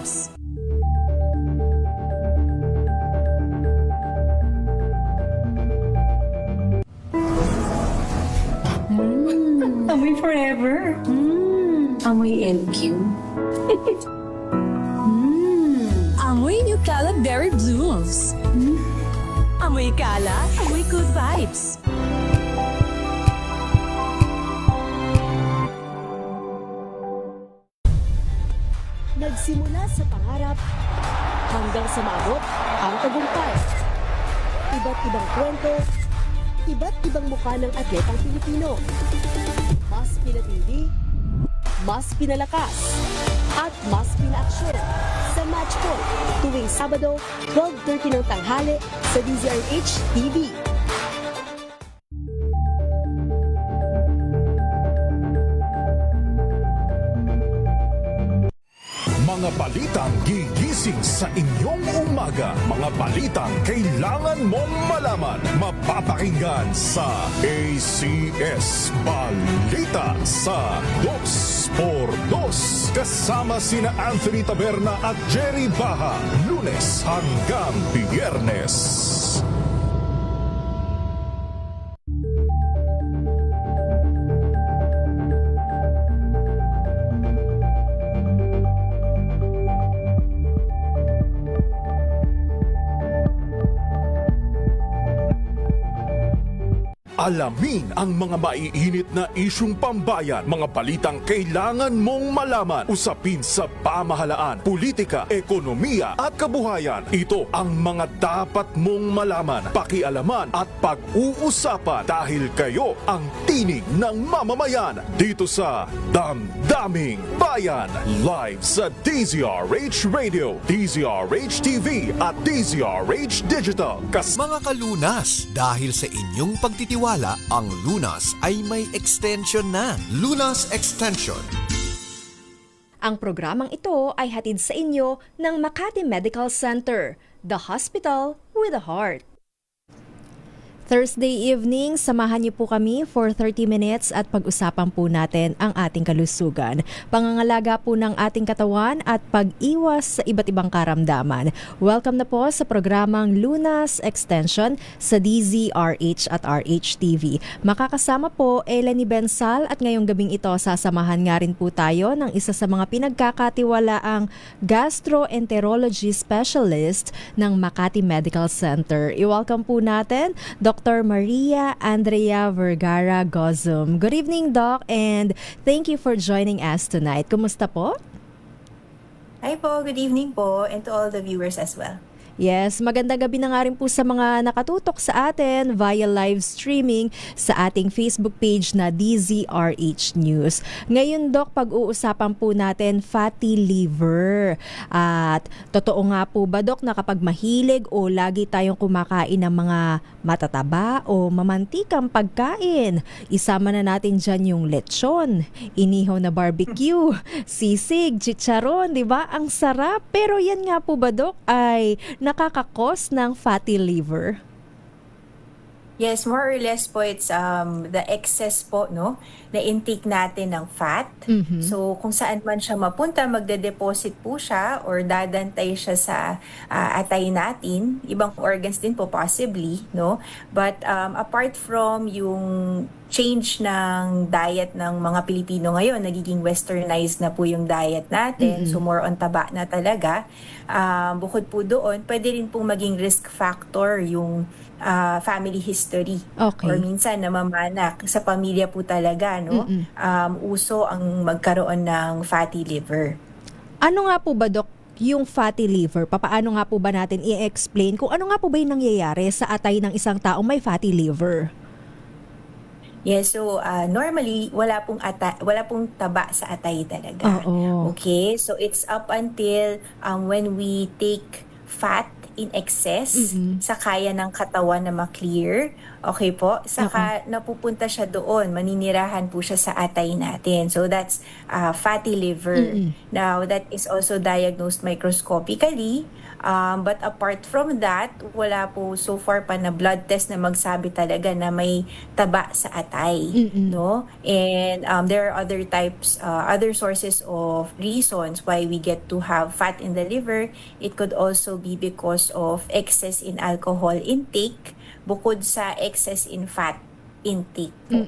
Vibes. Amoy forever. Amoy LQ. Amoy Nutella Berry Blooms. Amoy kalat, amoy good vibes. Nagsimula sa pangarap hanggang sa maabot ang tagumpay. Iba't ibang kwento, iba't ibang mukha ng atletang Pilipino. Mas pinatindi, mas pinalakas, at mas pinaaksyon sa Match Point tuwing Sabado, 12:30 ng tanghali sa DZRH TV. Mga balitang gigising sa inyong umaga. Mga balitang kailangan mong malaman. Mapapakinggan sa ACS Balita sa 2x2. Kasama sina Anthony Taberna at Jerry Baha. Lunes hanggang Biyernes. Alamin ang mga maiinit na isyung pambayan, mga balitang kailangan mong malaman, usapin sa pamahalaan, politika, ekonomiya at kabuhayan. Ito ang mga dapat mong malaman, pakialaman at pag-uusapan dahil kayo ang tinig ng mamamayan dito sa Damdaming Bayan. Live sa DZRH Radio, DZRH TV at DZRH Digital. Mga kalunas, dahil sa inyong pagtitiwala, ang Lunas ay may extension na. Lunas Extension. Ang programang ito ay hatid sa inyo ng Makati Medical Center, the hospital with a heart. Thursday evening, samahan niyo po kami for 30 minutes at pag-usapan po natin ang ating kalusugan, pangangalaga po ng ating katawan at pag-iwas sa iba't ibang karamdaman. Welcome na po sa programang Lunas Extension sa DZRH at RHTV. Makakasama po Eleni Bensal at ngayong gabing ito sasamahan nga rin po tayo ng isa sa mga pinagkakatiwalaang gastroenterology specialist ng Makati Medical Center. I-welcome po natin Dr. Maria Andrea Vergara Gozum. Good evening, Doc, and thank you for joining us tonight. Kumusta po? Hi po, good evening po, and to all the viewers as well. Yes, magandang gabi na nga rin po sa mga nakatutok sa atin via live streaming sa ating Facebook page na DZRH News. Ngayon, Doc, pag-uusapan po natin fatty liver. At totoo nga po ba, Doc, na kapag mahilig o lagi tayong kumakain ng mga matataba o mamantikang pagkain, isama na natin dyan yung lechon, inihaw na barbecue, sisig, chicharon, di ba? Ang sarap. Pero yan nga po ba, Doc, ay nakakakos ng fatty liver? Yes, more or less po it's the excess po no na intake natin ng fat. So kung saan man siya mapunta, magde-deposit po siya or dadantay siya sa atay natin, ibang organs din po possibly, no? But apart from yung change ng diet ng mga Pilipino ngayon, nagiging westernized na po yung diet natin. So more on taba na talaga. Bukod po doon, pwede rin pong maging risk factor yung family history. Okay. Or minsan namamanak sa pamilya po talaga, no? Uso ang magkaroon ng fatty liver. Ano nga po ba, Doc, yung fatty liver? Papaano nga po ba natin i-explain kung ano nga po ba yung nangyayari sa atay ng isang taong may fatty liver? Yes, so normally wala pong taba sa atay talaga. Oo. Okay? So it's up until when we take fat in excess sa kaya ng katawan na ma-clear. Okay po? Saka napupunta siya doon, maninirahan po siya sa atay natin. So that's fatty liver. Now, that is also diagnosed microscopically. But apart from that, wala po so far pa na blood test na magsabi talaga na may taba sa atay, no? And there are other types, other sources of reasons why we get to have fat in the liver. It could also be because of excess in alcohol intake, bukod sa excess in fat intake po.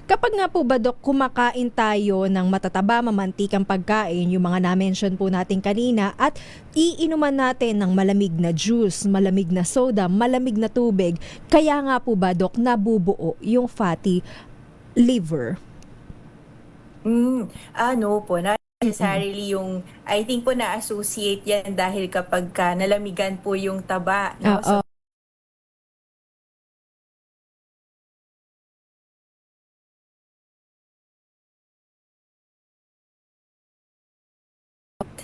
Kapag nga po ba, Dok, kumakain tayo ng matataba, mamantikang pagkain, yung mga na-mention po natin kanina, at iinuman natin ng malamig na juice, malamig na soda, malamig na tubig, kaya nga po ba, Dok, nabubuo yung fatty liver? No po, not necessarily yung, I think po na-associate yan dahil kapag nalamigan po yung taba, no? So,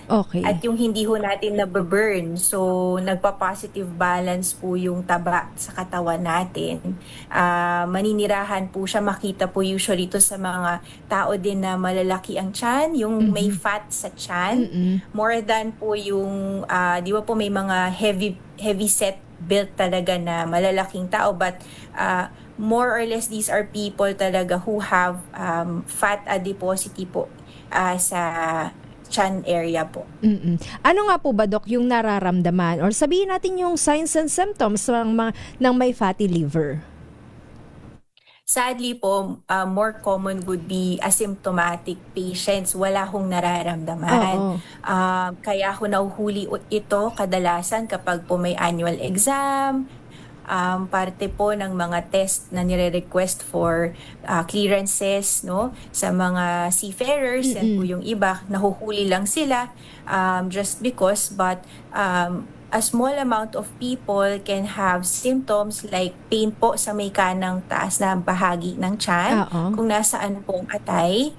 Okay. at yung hindi ho natin nababurn. So, nagpa-positive balance po yung taba sa katawan natin. Maninirahan po siya, makita po usually to sa mga tao din na malalaki ang tiyan, yung may fat sa tiyan. More than po yung, di ba po may mga heavy set built talaga na malalaking tao, but more or less these are people talaga who have fat adiposity po sa chan area po. Ano nga po ba, Dok, yung nararamdaman or sabihin natin yung signs and symptoms ng may fatty liver? Sadly po, more common would be asymptomatic patients. Wala hong nararamdaman. Kaya ho nahuhuli ito kadalasan kapag po may annual exam, parte po ng mga test na nire-request for clearances, no, sa mga seafarers. Yan po yung iba, nahuhuli lang sila just because, but a small amount of people can have symptoms like pain po sa may kanang taas na bahagi ng tiyan, kung nasaan pong atay.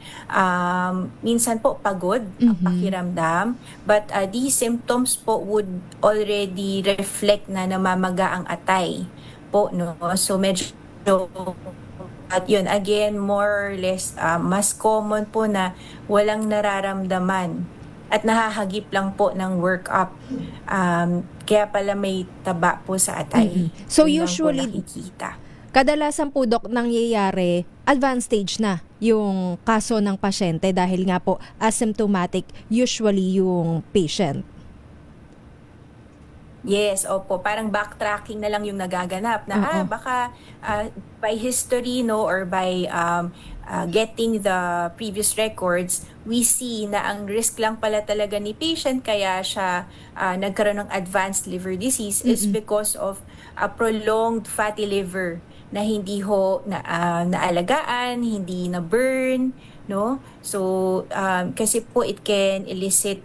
Minsan po pagod ang pakiramdam, but these symptoms po would already reflect na namamaga ang atay po, no? So medyo at yun, again, more or less, mas common po na walang nararamdaman at nahahagip lang po ng workup. Kaya pala may taba po sa atay. So Yun lang usually, po nakikita. kadalasan po, Dok, nangyayari, advanced stage na yung kaso ng pasyente dahil nga po asymptomatic usually yung patient. Yes, opo. Parang backtracking na lang yung nagaganap na baka by history, no, or by getting the previous records, we see na ang risk lang pala talaga ni patient kaya siya nagkaroon ng advanced liver disease is because of a prolonged fatty liver na hindi ho naalagaan, hindi na burn, no? So kasi po it can elicit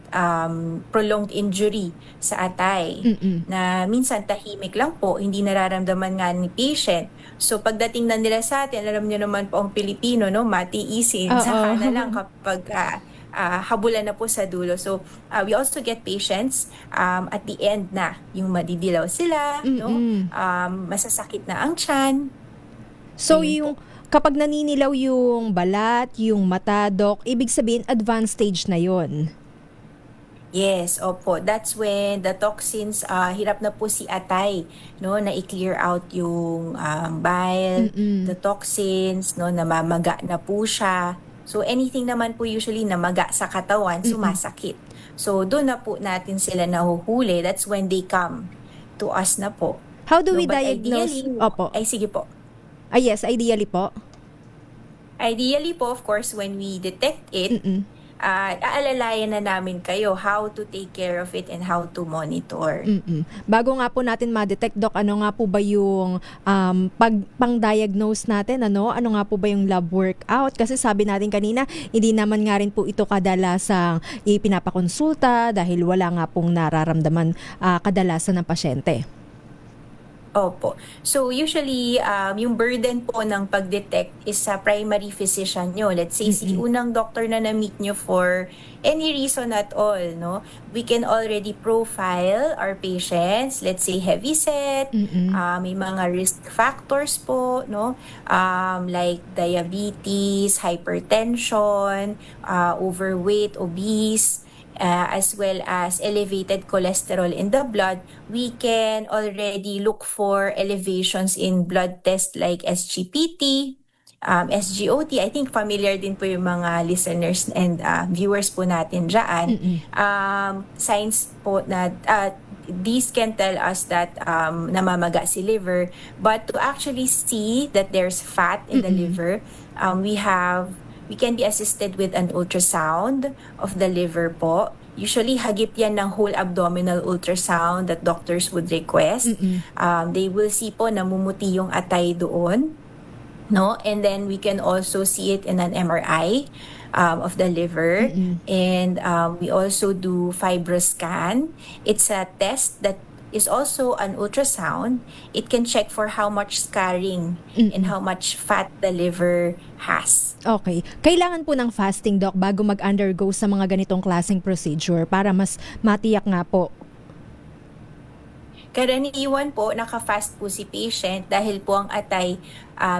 prolonged injury sa atay na minsan tahimik lang po, hindi nararamdaman nga ni patient. So pagdating na nila sa atin, alam niyo naman po ang Pilipino, no, matiisin saka na lang kapag habulan na po sa dulo. So we also get patients at the end na yung madidilaw sila, no, masasakit na ang tiyan. So Ayun yung kapag naninilaw yung balat, yung mata, Dok, ibig sabihin advanced stage na yon. Yes, opo. That's when the toxins, hirap na po si atay, no, na i-clear out yung bile, the toxins, no, namamaga na po siya. So anything naman po usually na maga sa katawan, sumasakit. So doon na po natin sila nahuhuli. That's when they come to us na po. How do we But diagnose? ideally, Opo. ay sige po. Yes, ideally po. Ideally po, of course, when we detect it, aalalayan na namin kayo how to take care of it and how to monitor. Bago nga po natin ma-detect, Dok, ano nga po ba yung pang-diagnose natin? Ano nga po ba yung lab workout? Kasi sabi natin kanina, hindi naman nga rin po ito kadalasang ipinapakonsulta dahil wala nga pong nararamdaman kadalasan ng pasyente. Opo. So usually, yung burden po ng pag-detect is sa primary physician nyo. Let's say, si unang doctor na na-meet nyo for any reason at all, no? We can already profile our patients. Let's say, heavyset, may mga risk factors po, no? Like diabetes, hypertension, overweight, obese, as well as elevated cholesterol in the blood. We can already look for elevations in blood tests like SGPT, SGOT. I think familiar din po yung mga listeners and viewers po natin dyan. Signs po na these can tell us that namamaga si liver. But to actually see that there's fat in the liver, we can be assisted with an ultrasound of the liver po. Usually, hagip yan ng whole abdominal ultrasound that doctors would request. They will see po namumuti yung atay doon. No? And then we can also see it in an MRI of the liver. And we also do FibroScan. It's a test that is also an ultrasound. It can check for how much scarring and how much fat the liver has. Okay. Kailangan po ng fasting, Doc, bago mag-undergo sa mga ganitong klaseng procedure para mas matiyak nga po. Karaniwan po, naka-fast po si patient dahil po ang atay,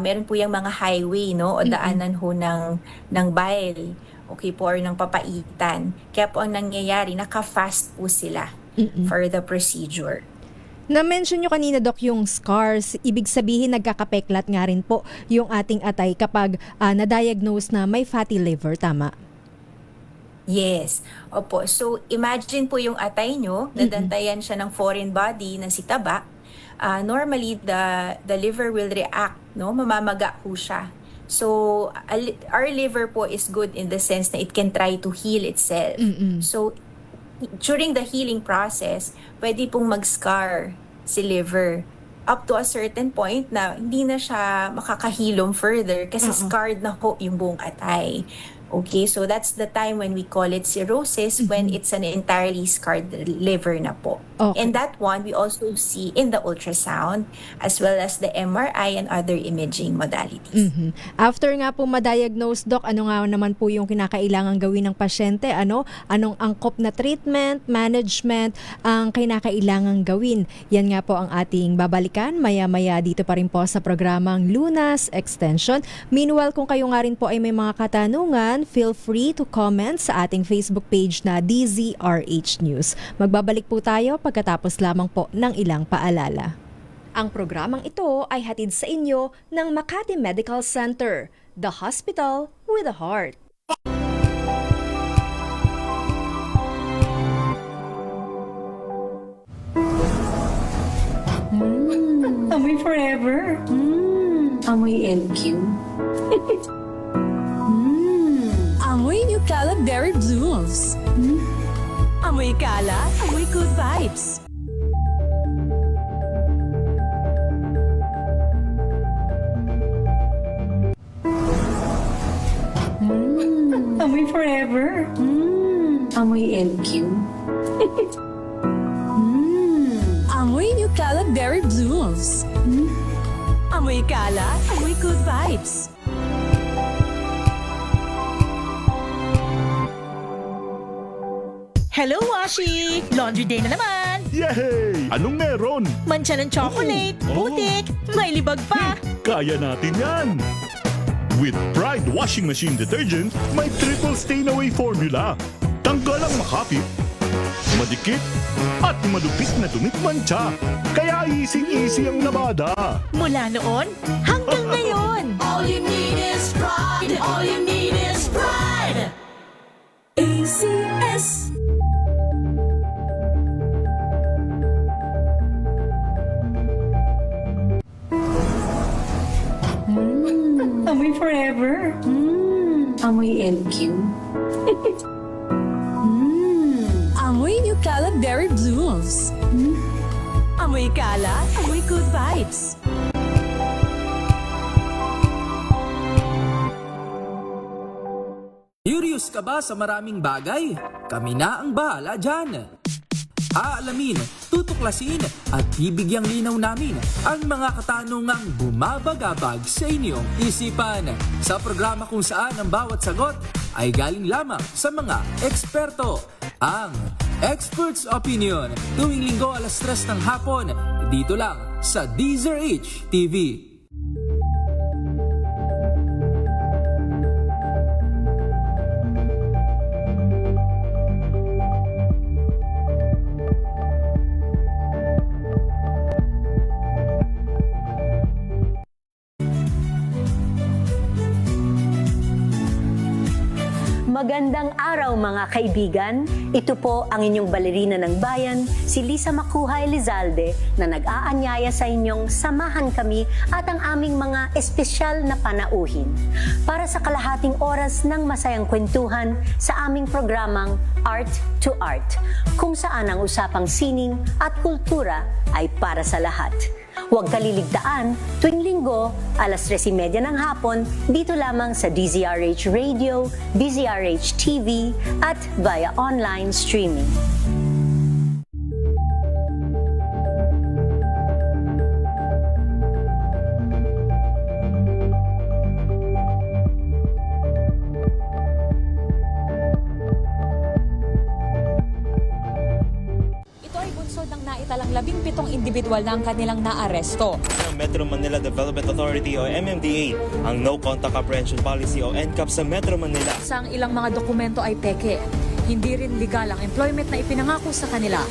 meron po yung mga highway, no? O daanan ho ng bile. Okay po, or ng papaitan. Kaya po ang nangyayari, naka-fast po sila for the procedure. Na-mention nyo kanina, Doc, yung scars. Ibig sabihin, nagkakapeklat nga rin po yung ating atay kapag na-diagnose na may fatty liver, tama? Yes. Opo. So, imagine po yung atay nyo, nadantayan siya ng foreign body na si taba. Normally, the liver will react, no? Mamamaga po siya. So, our liver po is good in the sense na it can try to heal itself. So, during the healing process, pwede pong mag-scar si liver up to a certain point na hindi na siya makakahilom further kasi scarred na ho yung buong atay. Okay, so that's the time when we call it cirrhosis, when it's an entirely scarred liver na po. Okay. And that one, we also see in the ultrasound as well as the MRI and other imaging modalities. After nga po ma-diagnose, Doc, ano nga naman po yung kinakailangan gawin ng pasyente? Anong angkop na treatment, management ang kinakailangan gawin? Yan nga po ang ating babalikan maya-maya dito pa rin po sa programang Lunas Extension. Meanwhile, kung kayo nga rin po ay may mga katanungan, feel free to comment sa ating Facebook page na DZRH News. Magbabalik po tayo pagkatapos lamang po ng ilang paalala. Ang programang ito ay hatid sa inyo ng Makati Medical Center, the hospital with a heart. Amoy forever. Amoy LQ. Amoy New Caleb Berry Blooms. Amoy kala, amoy good vibes. Amoy forever. Amoy LQ. Amoy New Caleb Berry Blooms. Amoy kala, amoy good vibes. Hello, Washi! Laundry day na naman! Yay! Anong meron? Mancha ng chocolate, Oh. putik, may libag pa! Kaya natin yan! With Pride Washing Machine Detergent, may triple stain-away formula. Tanggal ang makapit, madikit, at malupit na dumit mancha. Kaya easy-easy ang labada. Mula noon hanggang ngayon! All you need is pride! All you need is pride! ACS. Amoy forever. Amoy LQ. Amoy New Caleb Berry Blooms. Amoy kala, amoy good vibes. Curious ka ba sa maraming bagay? Kami na ang bahala dyan. Aalamin, tutuklasin at bibigyang linaw namin ang mga katanungang bumabagabag sa inyong isipan. Sa programa kung saan ang bawat sagot ay galing lamang sa mga eksperto. Ang Expert's Opinion, tuwing linggo 3:00 ng hapon, dito lang sa DZRH TV. Magandang araw mga kaibigan. Ito po ang inyong balerina ng bayan, si Lisa Makuha Elizalde, na nag-aanyaya sa inyong samahan kami at ang aming mga espesyal na panauhin para sa kalahating oras ng masayang kwentuhan sa aming programang Art to Art, kung saan ang usapang sining at kultura ay para sa lahat. Huwag kaliligtaan, tuwing linggo, 3:30 ng hapon, dito lamang sa DZRH Radio, DZRH TV, at via online streaming. Naitalang 17 individual na ang kanilang naaresto. Ng Metro Manila Development Authority o MMDA ang No Contact Apprehension Policy o NCAP sa Metro Manila. Sa ang ilang mga dokumento ay peke. Hindi rin legal ang employment na ipinangako sa kanila.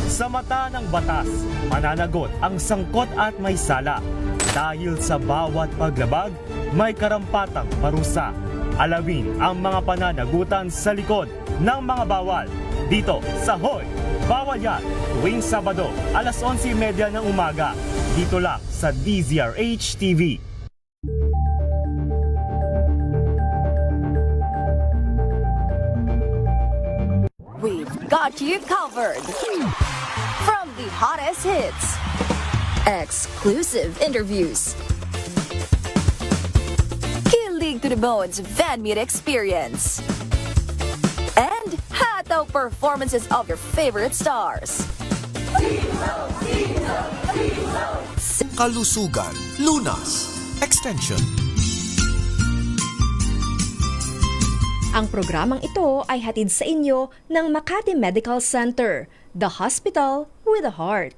Sa mata ng batas, mananagot ang sangkot at may sala. Dahil sa bawat paglabag, may karampatang parusa. Alamin ang mga pananagutan sa likod ng mga bawal. Dito sa Hoy! Bawal Yan! Tuwing Sabado, 11:30 ng umaga. Dito lang sa DZRH TV. We've got you covered. From the hottest hits, exclusive interviews, kilig to the bones fan meet experience, and hataw performances of your favorite stars. Kalusugan, Lunas, Extension. Ang programang ito ay hatid sa inyo ng Makati Medical Center, the hospital with a heart.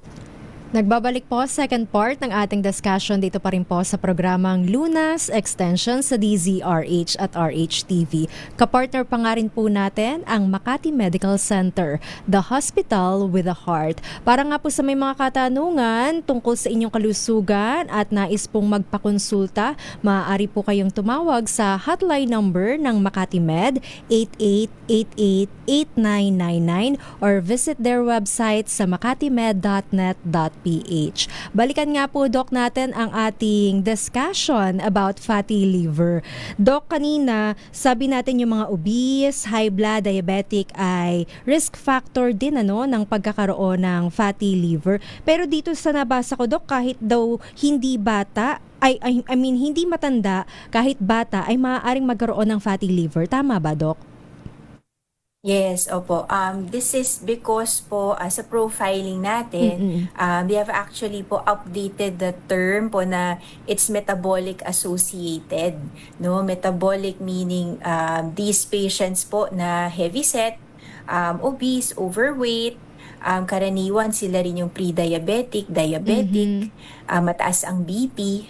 Nagbabalik po second part ng ating discussion dito pa rin po sa programang Lunas Extension sa DZRH at RHTV. Kapartner pa nga rin po natin ang Makati Medical Center, the hospital with a heart. Para nga po sa may mga katanungan tungkol sa inyong kalusugan at nais pong magpakonsulta, maaari po kayong tumawag sa hotline number ng Makati Med 8888-8999 or visit their website sa makatimed.net.ph. Balikan nga po, Doc, natin ang ating discussion about fatty liver. Doc, kanina sabi natin yung mga obese, high blood, diabetic ay risk factor din ng pagkakaroon ng fatty liver. Pero dito sa nabasa ko, Doc, kahit daw hindi bata, hindi matanda, kahit bata ay maaaring magkaroon ng fatty liver. Tama ba, Doc? Yes, opo. This is because po sa profiling natin, they have actually po updated the term po na it's metabolic associated. No, metabolic meaning these patients po na heavy set, obese, overweight, karaniwan sila rin yung pre-diabetic, diabetic, mataas ang BP,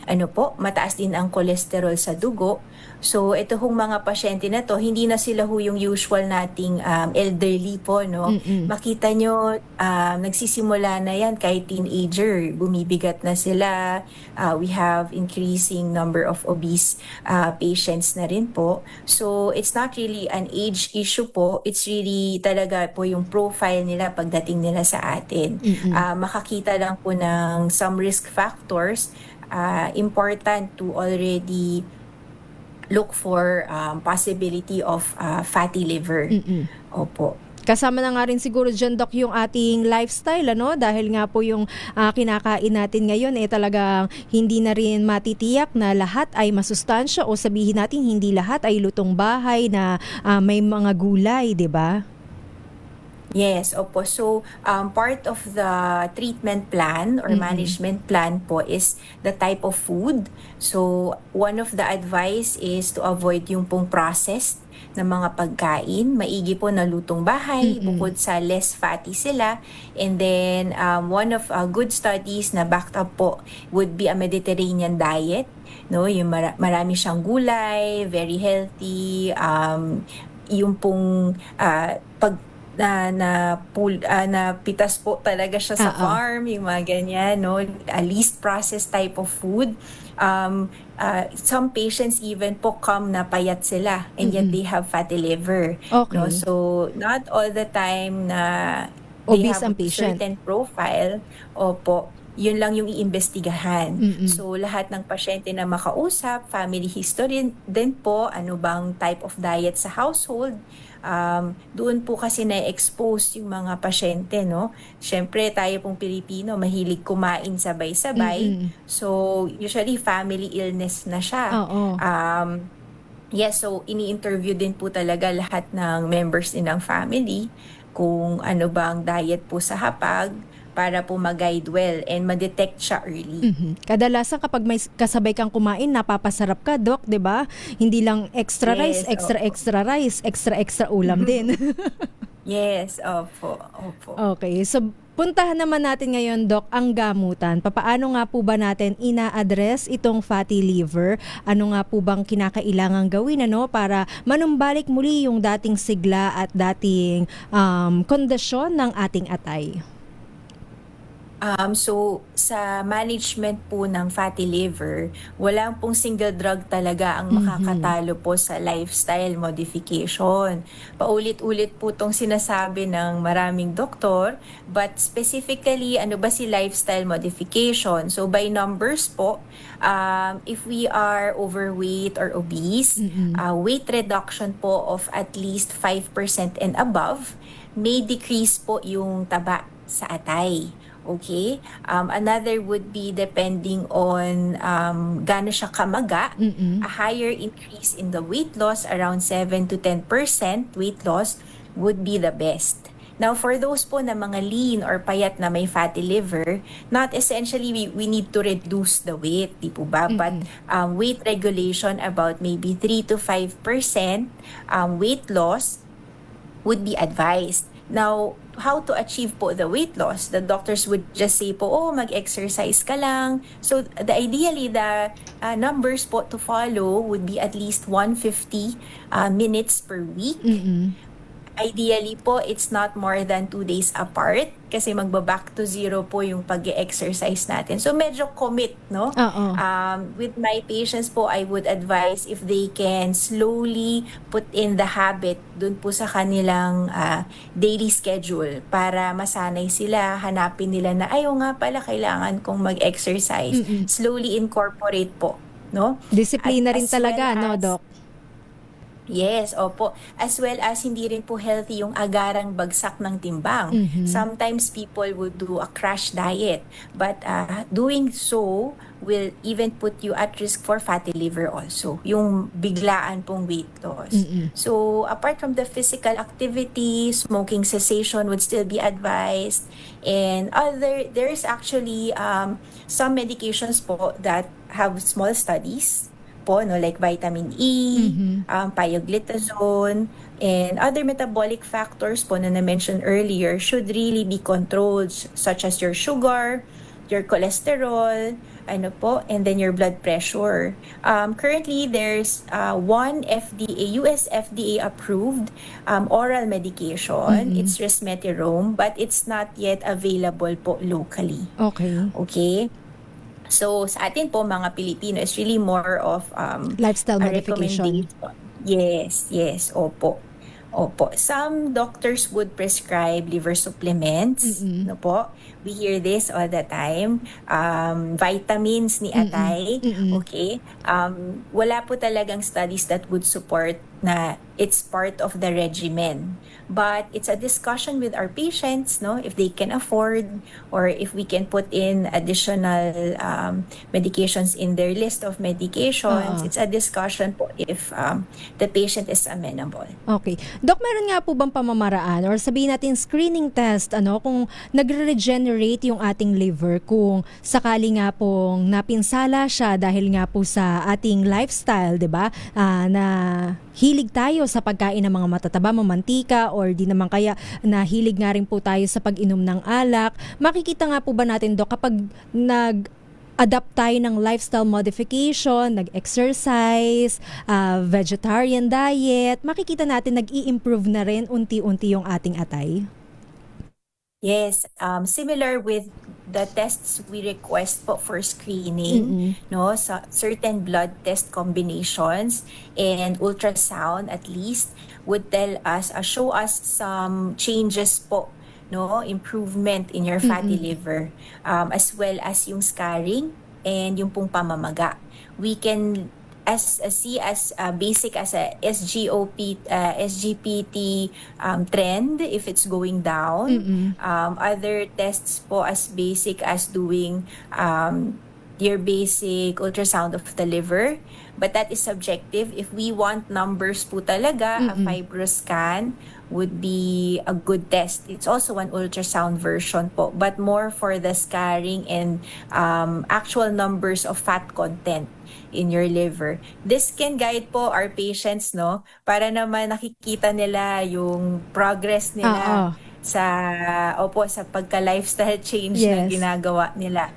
mataas din ang cholesterol sa dugo. So ito hong mga pasyente na to, hindi na sila yung usual nating elderly po, no? Makita nyo, nagsisimula na yan kahit teenager, bumibigat na sila. We have increasing number of obese patients na rin po. So it's not really an age issue po, it's really talaga po yung profile nila pagdating nila sa atin. Makakita lang po ng some risk factors, important to already look for possibility of fatty liver. Opo. Kasama na nga rin siguro dyan, Doc, yung ating lifestyle, dahil nga po yung kinakain natin ngayon talagang hindi na rin matitiyak na lahat ay masustansya o sabihin natin hindi lahat ay lutong bahay na may mga gulay, di ba? Yes, opo. So, part of the treatment plan or management plan po is the type of food. So, one of the advice is to avoid yung pong processed na mga pagkain. Maigi po na lutong bahay, bukod sa less fatty sila. And then, one of good studies na backed up po would be a Mediterranean diet. No, yung marami siyang gulay, very healthy, yung pong na pitas po talaga siya sa farm, yung mga ganyan, no? Least processed type of food. Some patients even po come na payat sila and yet they have fatty liver. Okay. No? So, not all the time na Obese they ang have a patient. certain profile. Opo, yun lang yung iimbestigahan. So, lahat ng pasyente na makausap, family history din po, ano bang type of diet sa household, doon po kasi na-expose yung mga pasyente, no? Siyempre, tayo pong Pilipino, mahilig kumain sabay-sabay. So, usually, family illness na siya. Yes, so, ini-interview din po talaga lahat ng members din ng family kung ano bang diet po sa hapag para po mag-guide well and ma-detect siya early. Kadalasan kapag may kasabay kang kumain, napapasarap ka, Doc, 'di ba? Hindi lang extra rice, extra rice, extra ulam din. Yes, opo. Okay, so puntahan naman natin ngayon, Doc, ang gamutan. Papaano nga po ba natin ina-address itong fatty liver? Ano nga po bang kinakailangang gawin para manumbalik muli yung dating sigla at dating kondisyon ng ating atay? So, sa management po ng fatty liver, wala pong single drug talaga ang makakatalo po sa lifestyle modification. Paulit-ulit po itong sinasabi ng maraming doktor, but specifically, ano ba si lifestyle modification? So, by numbers po, if we are overweight or obese, weight reduction po of at least 5% and above may decrease po yung taba sa atay. Okay? Another would be depending on gaano siya kamaga. A higher increase in the weight loss, around 7 to 10% weight loss would be the best. Now, for those po na mga lean or payat na may fatty liver, not essentially we need to reduce the weight, di po ba? But weight regulation about maybe 3 to 5% weight loss would be advised. Now, how to achieve po the weight loss? The doctors would just say po, mag-exercise ka lang. So, ideally, the numbers po to follow would be at least 150 minutes per week. Ideally po, it's not more than 2 days apart kasi magba-back to zero po yung pag-exercise natin. So, medyo commit, no? With my patients po, I would advise if they can slowly put in the habit dun po sa kanilang daily schedule para masanay sila, hanapin nila na, ayaw nga pala, kailangan kong mag-exercise. Slowly incorporate po, no? Disiplina rin As talaga, well no, as- Doc? Yes, opo. As well as hindi rin po healthy yung agarang bagsak ng timbang. Sometimes people would do a crash diet, but doing so will even put you at risk for fatty liver also. Yung biglaan pong weight loss. So, apart from the physical activity, smoking cessation would still be advised. And there's actually some medications po that have small studies po, no, like vitamin E, pioglitazone, and other metabolic factors po na na-mention earlier should really be controlled, such as your sugar, your cholesterol, and then your blood pressure. Currently, there's one US FDA approved oral medication. It's resmetirom, but it's not yet available po locally. Okay? So, sa atin po, mga Pilipino, is really more of lifestyle a modification. recommendation. Yes, opo. Some doctors would prescribe liver supplements. No po? We hear this all the time. Vitamins ni atay. Okay? Wala po talagang studies that would support na it's part of the regimen. but it's a discussion with our patients, no, if they can afford or if we can put in additional medications in their list of medications. It's a discussion po if the patient is amenable. Okay. Dok, meron nga po bang pamamaraan or sabihin natin screening test kung nagre-regenerate yung ating liver, kung sakali nga pong napinsala siya dahil nga po sa ating lifestyle, 'di ba? Na hilig tayo sa pagkain ng mga matataba, mamantika, or di naman kaya nahilig nga rin po tayo sa pag-inom ng alak. Makikita nga po ba natin, Dok, kapag adapt tayo ng lifestyle modification, nag-exercise, vegetarian diet, makikita natin nag-i-improve na rin unti-unti yung ating atay? Yes, similar with the tests we request po for screening, no, sa certain blood test combinations and ultrasound at least would tell us, show us some changes po, no, improvement in your fatty liver, as well as yung scarring and yung pong pamamaga. We can see as basic as a SGPT trend if it's going down. Other tests po as basic as doing your basic ultrasound of the liver, but that is subjective. If we want numbers po talaga, a FibroScan would be a good test. It's also an ultrasound version po, but more for the scarring and actual numbers of fat content in your liver. This can guide po our patients, no, para naman nakikita nila yung progress nila sa pagka-lifestyle change na ginagawa nila.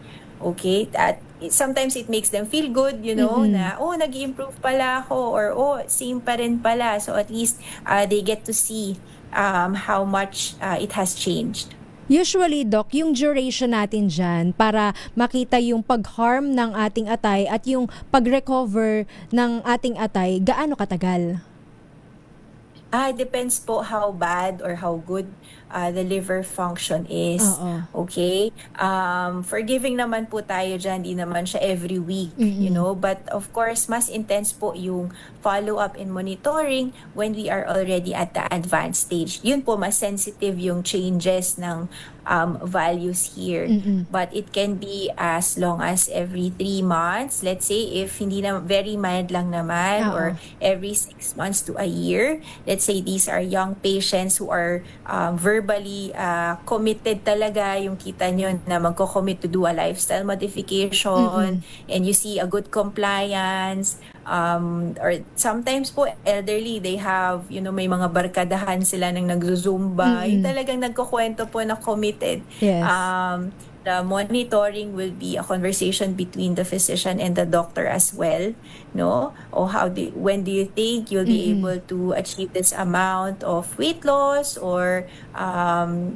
Okay? At sometimes it makes them feel good, you know, na, nag-improve pala ako, or, same pa rin pala. So at least they get to see how much it has changed. Usually, Doc, yung duration natin dyan para makita yung pag-harm ng ating atay at yung pag-recover ng ating atay, gaano katagal? It depends po how bad or how good the liver function is. Okay? Forgiving naman po tayo dyan, di naman siya every week, you know. But of course, mas intense po yung follow-up and monitoring when we are already at the advanced stage. Yun po, mas sensitive yung changes ng values here. But it can be as long as every 3 months. Let's say if hindi na very mild lang naman, or every 6 months to a year. Let's say these are young patients who are verbally committed talaga, yung kita nyo na magko-commit to do a lifestyle modification, and you see a good compliance. Or sometimes po elderly, they have, you know, may mga barkadahan sila nang nagzuzumba, yung talagang nagkukwento po na committed. The monitoring will be a conversation between the physician and the doctor as well, no? O when do you think you'll be able to achieve this amount of weight loss, or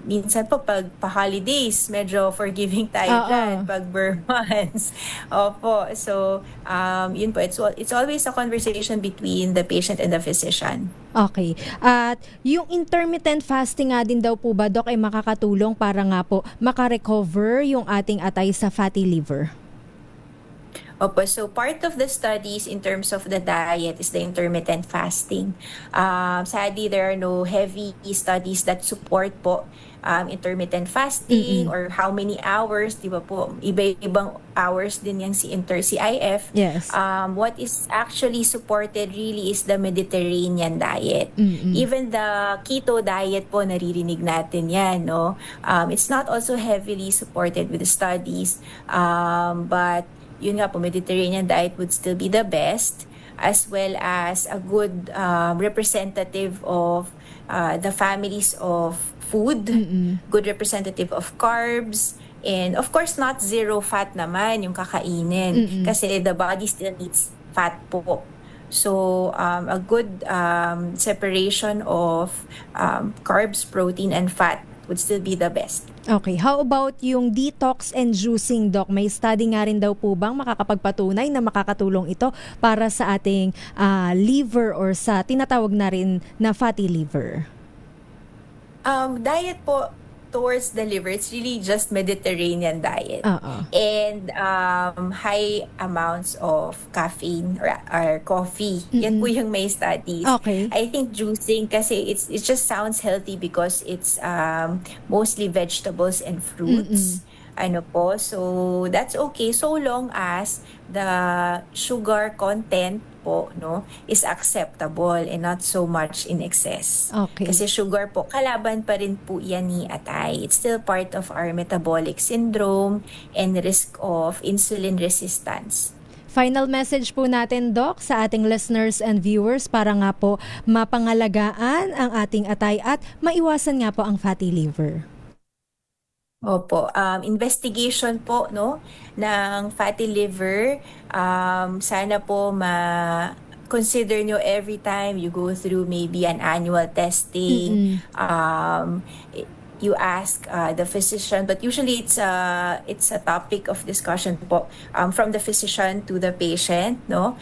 minsan po pag pa-holidays, medyo forgiving tayo dyan, pag bare months. Opo, so yun po, it's always a conversation between the patient and the physician. Okay. At yung intermittent fasting nga din daw po ba, Doc, ay makakatulong para nga po makarecover yung ating atay sa fatty liver? Opo, so part of the studies in terms of the diet is the intermittent fasting. Sadly, there are no heavy studies that support po intermittent fasting or how many hours, di ba po? Iba-ibang hours din yung CIF. Yes. What is actually supported really is the Mediterranean diet. Even the keto diet po, naririnig natin yan, no? It's not also heavily supported with the studies, but yun nga po, Mediterranean diet would still be the best, as well as a good representative of the families of food, good representative of carbs, and of course not zero fat naman yung kakainin, kasi the body still needs fat po. So a good separation of carbs, protein, and fat would still be the best. Okay, how about yung detox and juicing, Doc? May study nga rin daw po bang makakapagpatunay na makakatulong ito para sa ating liver, or sa tinatawag na rin na fatty liver? Diet po, towards the liver, it's really just Mediterranean diet. And high amounts of caffeine or coffee. Yan po yung may studies. Okay. I think juicing kasi it just sounds healthy because it's mostly vegetables and fruits. Ano po, so that's okay so long as the sugar content po, no, is acceptable and not so much in excess. Okay. Kasi sugar po, kalaban pa rin po yan ni atay. It's still part of our metabolic syndrome and risk of insulin resistance. Final message po natin, Doc, sa ating listeners and viewers para nga po mapangalagaan ang ating atay at maiwasan nga po ang fatty liver. Opo, investigation po, no, ng fatty liver, sana po consider nyo every time you go through maybe an annual testing. You ask the physician, but usually it's a topic of discussion po, from the physician to the patient, no.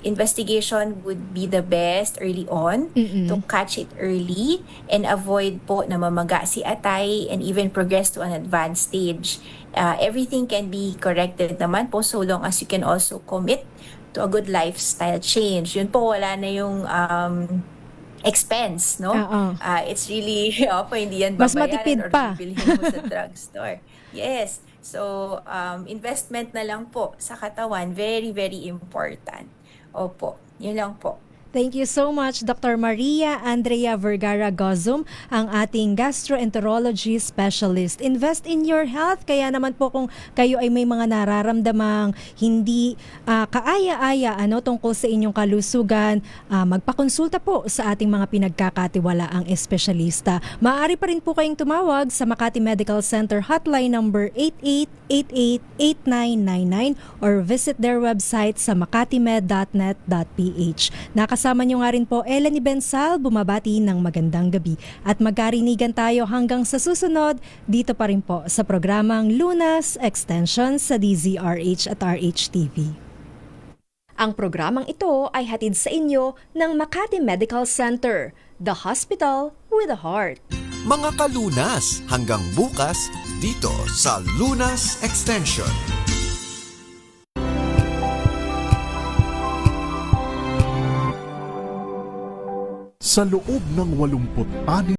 Investigation would be the best early on to catch it early and avoid po na mamaga si atay and even progress to an advanced stage. Everything can be corrected naman po so long as you can also commit to a good lifestyle change. Yun po, wala na yung expense, no? It's really, hindi yan Mas babayaran matipid or pa. bibilhin mo sa drugstore. Yes. So, investment na lang po sa katawan, very, very important. Opo, yun lang po. Thank you so much, Dr. Maria Andrea Vergara Gozum, ang ating gastroenterology specialist. Invest in your health. Kaya naman po kung kayo ay may mga nararamdamang hindi kaaya-aya tungkol sa inyong kalusugan, magpakonsulta po sa ating mga pinagkakatiwalaang espesyalista. Maaari pa rin po kayong tumawag sa Makati Medical Center hotline number 8888-8999 or visit their website sa makatimed.net.ph. Kasama nyo nga rin po Eleni Bensal, bumabati ng magandang gabi. At magkarinigan tayo hanggang sa susunod, dito pa rin po sa programang Lunas Extension sa DZRH at RHTV. Ang programang ito ay hatid sa inyo ng Makati Medical Center, the hospital with a heart. Mga kalunas, hanggang bukas dito sa Lunas Extension. Sa loob ng 86